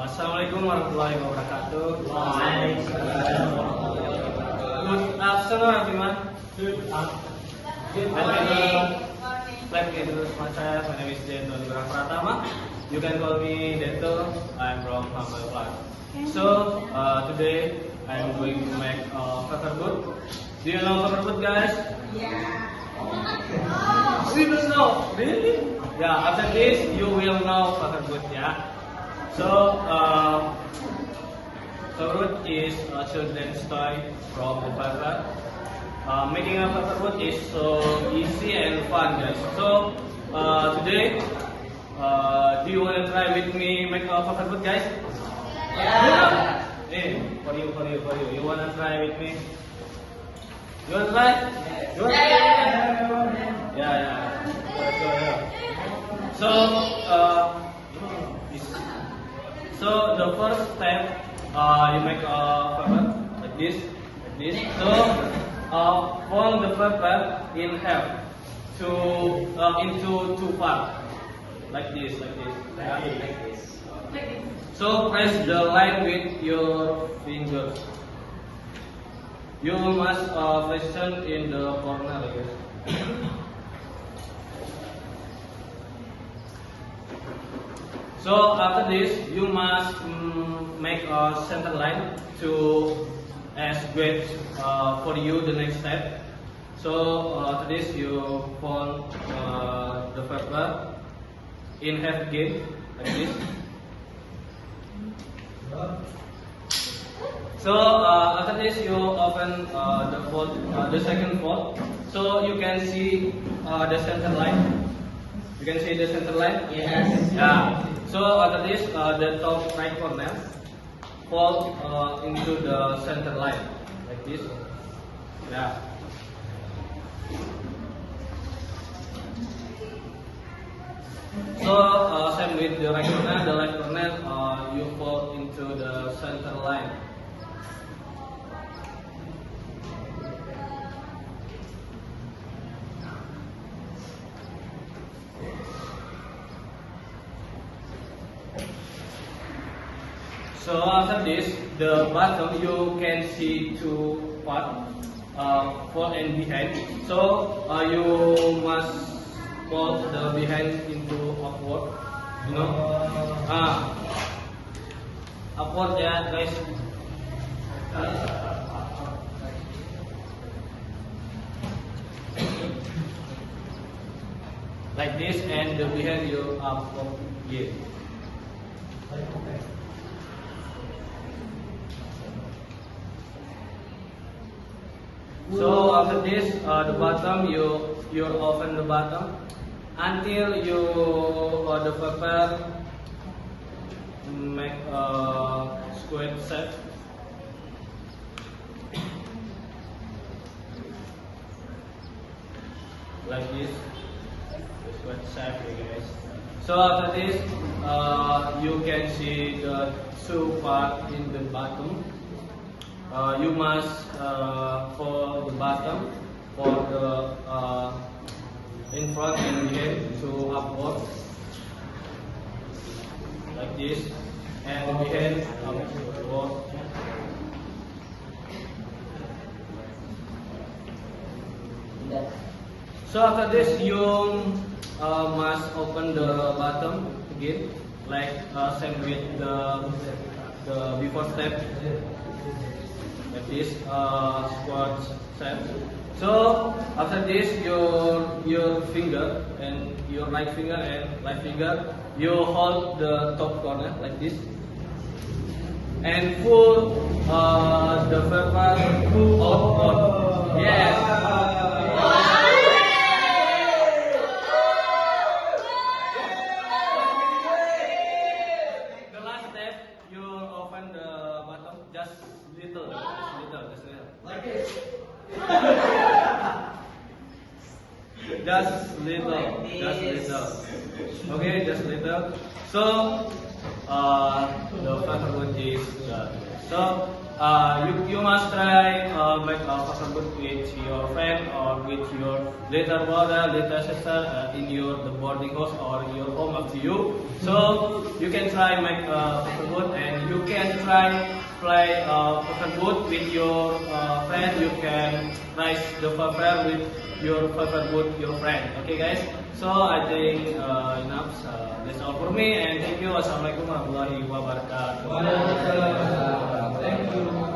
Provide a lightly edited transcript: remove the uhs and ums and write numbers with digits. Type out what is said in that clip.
Assalamualaikum warahmatullahi wabarakatuh. Waalaikumsalam. Good afternoon, everyone. Good Let me introduce myself. My name is Dento Nugraha Pratama. You can call me Dento. I'm from Humble Class. So today I'm going to make paper boat. Do you know paper boat, guys? We don't know. Really? Yeah. After this, you will know paper boat. Yeah. So paper boat is a children's toy from the paper. Making a paper boat is so easy and fun, guys. So today, do you want to try with me make a paper boat, guys? Yeah. Hey, for you. You want to try with me? You want to try? You want to try? Yeah. So, so the first step, you make a paper like this. So, fold the paper in half into two parts, like this. So press the line with your fingers. You must position in the corner, guys. So after this, you must make a center line to as great for you the next step. So after this, you fold the paper in half again, like this. So after this, you open the second fold. So you can see the center line. You can see the center line. Yes. Yeah. So after this, the top right corner fold into the center line like this. Yeah. So same with the right corner. The left corner you fold into the center line. So after this, the bottom you can see two parts, front and behind. So you must fold the behind into upward, you know. Upward ya guys. Like this, and the behind you upward here. So after this, the bottom you open the bottom until you the paper make a square shape. Like this, square shape, guys. So after this, you can see the two parts in the bottom. You must fold the bottom for the in front and behind to upward like this, and behind upward. So after this, you must open the bottom again, like same with the before step. Like this squat shape. So after this, your finger and your right finger and left finger, you hold the top corner like this, and pull the paper outward. Yes. The last step, you open the bottom just little. Like this. Just little. Okay, just little. So the paper boat is done. So you must try make a password with your friend or with your little brother, little sister in your the boarding house or your home up to you. So you can try make password and you can try play password with your friend. You can rise the paper with your password your friend. Okay guys. So I think enough. That's all for me and thank you. Assalamualaikum warahmatullahi wabarakatuh. Waalaikumsalam. Thank you.